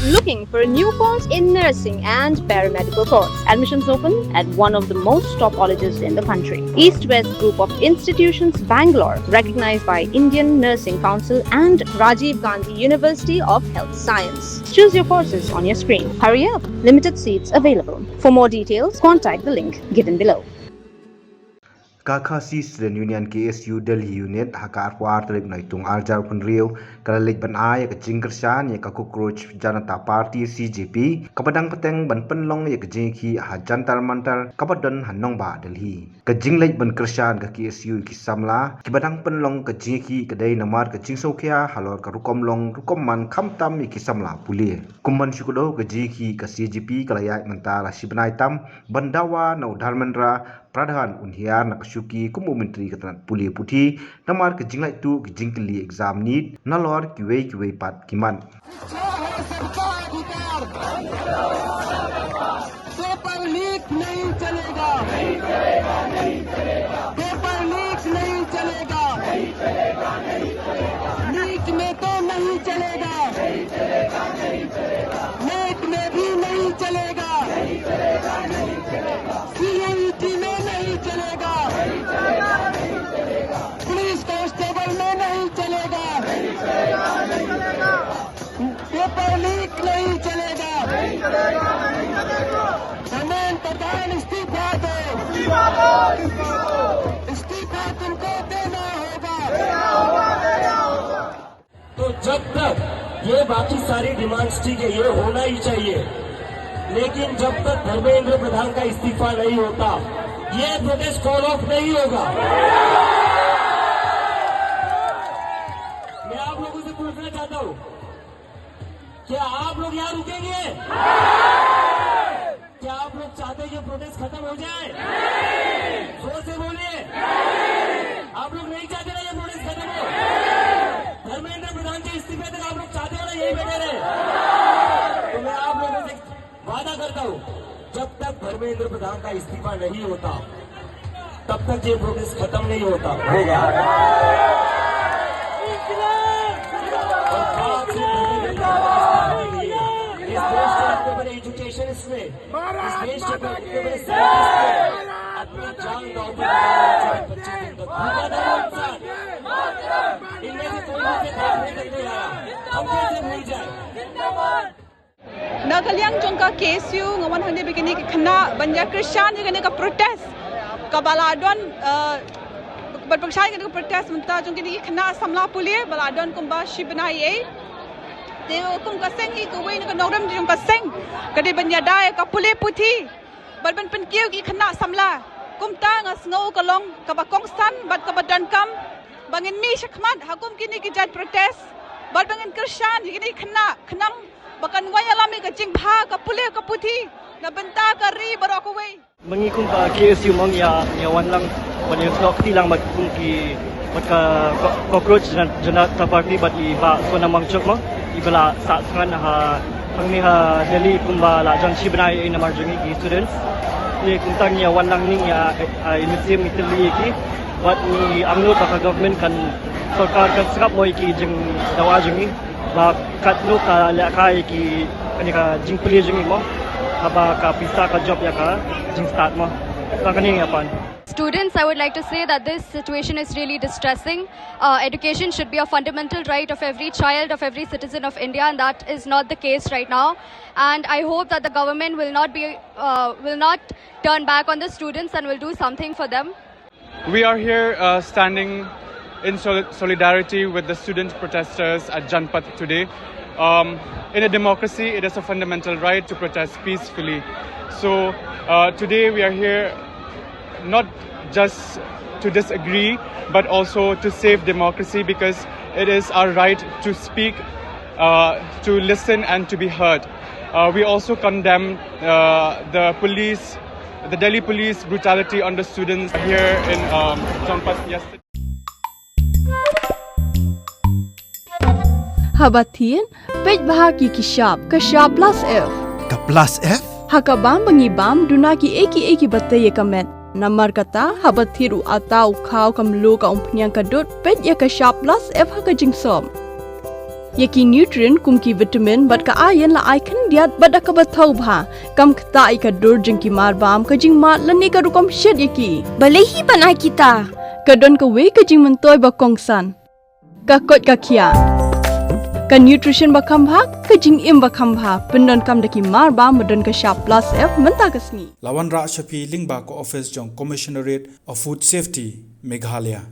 Looking for a new course in nursing and paramedical course? Admissions open at one of the most top colleges in the country. East West Group of Institutions, Bangalore, recognized by Indian Nursing Council and Rajiv Gandhi University of Health Science. Choose your courses on your screen. Hurry up, limited seats available. For more details, contact the link given below. Kakasi Student Union KSU Delhi Unit hakar war trip naitung arjar pun rio kalalik ban ay ka jingkersan ya ka cockroach Janata Party CJP kapadang peteng ban penlong ya ka jingki ha jantar mantar kapadon hanong ba Delhi ka jinglek ban kersan ka KSU ki samla kibadang penlong ka jingki kedai namar ka jingso kya halor ka rukom man khamtam ki samla puli kumban syukudo ka jingki ka CJP kalayak mentala sibnai tam bandawa no dharmendra Pradhan Unhiar Nakashuki Kumu Menteri Ketanat Puli Putih namar ke jinglai tu ke jingkeli exam need nalor kiwei pat kiman. Paper leak नहीं चलेगा, paper leak नहीं चलेगा, लीक में तो नहीं चलेगा, नेट में भी नहीं चलेगा, CUET में नहीं चलेगा, पुलिस कांस्टेबल में नहीं चलेगा, पेपर लीक नहीं चलेगा, धर्मेंद्र प्रधान इस्तीफा दो, इस्तीफा तुमको देना होगा। तो जब तक ये बाकी सारी डिमांड्स ठीक है, ये होना ही चाहिए, लेकिन जब तक धर्मेंद्र प्रधान का इस्तीफा नहीं होता ये प्रोटेस्ट कॉल ऑफ नहीं होगा। मैं आप लोगों से पूछना चाहता हूं, क्या आप लोग यहाँ रुकेंगे? क्या आप लोग चाहते हैं ये प्रोटेस्ट खत्म हो जाए? जोर से बोलिए। आप लोग नहीं चाहते ना ये प्रोटेस्ट खत्म हो? धर्मेंद्र प्रधान के इस्तीफे तक आप लोग चाहते हो ना यही बैठे रहे? तो मैं आप लोगों से वादा करता हूं, जब तक धर्मेंद्र प्रधान का इस्तीफा नहीं होता तब तक ये प्रोटेस्ट खत्म नहीं होगा। एजुकेशन में इस देश के अपनी जान इनमें से कोई नहीं आया, हम कैसे भूल जाए? Nagaliang jongka KSU ngawan hande begini kena banyak Kristian yang ka protes ka baladon berpaksa yang ka protes mentah jongki ni kena samla pulie baladon kumba shibnai te kum ka seng hi ko wei ka nogram jong ka seng ka de banyada ka pulie puthi ban penkiu ki kena samla kum ta ngas ngau ka long ka ba kongstan bat ka badan kam bangin mi shakmat hakum kini ki jat protes bangin Kristian ini kena kenam Bakan waya lami ka jingpha ka pule ka puthi na benta ka ri barokaway. Mengikung pa KSU mang ya wan lang wan yung slok tilang magkung ki ka cockroach Janata Party bat iba so na mangchok mo ibala sa sangan ha pangni ha Delhi kumba la jang shibnai na marjungi ki students ni kuntang ya wan lang ning ya museum Italy ki wat ni amno ka government kan sarkar kan sakap mo ki jing dawa jungi ba katlo ka lakay ki kani ka jing puli jing mo haba ka pisa ka job ya ka jing start mo kani apan. Students, I would like to say that this situation is really distressing. Education should be a fundamental right of every child, of every citizen of India, and that is not the case right now. And I hope that the government will not turn back on the students and will do something for them. We are here standing in solidarity with the student protesters at Janpat today. In a democracy, it is a fundamental right to protest peacefully. So today we are here not just to disagree, but also to save democracy, because it is our right to speak, to listen and to be heard. We also condemn the Delhi police brutality on the students here in Janpat yesterday. Habatin, pej bahagi kishap, kashap plus F. Ka plus F? Hakabam bangibam dunaki eki batay kamet. Namar kata habathiru atau kau kamlu ka umpunyang kadut pej ya kashap plus F hakajing som. Yaki nutrient kum ki vitamin bat ka iron la ai khan diat bat ka bathau bha kam khta ai ka dur jing ki mar bam ka jing ma lani ka rukom shed yaki Bale hi banai kita. ka don ka we ka jing man toy ba kong san ka kot ka khia ka nutrition ba kham bha ka jing im ba kham bha pendon kam daki mar bam don ka sharp plus f manta ka sni Lawan Ra Shafi Lingba ko office jong Commissionerate of Food Safety Meghalaya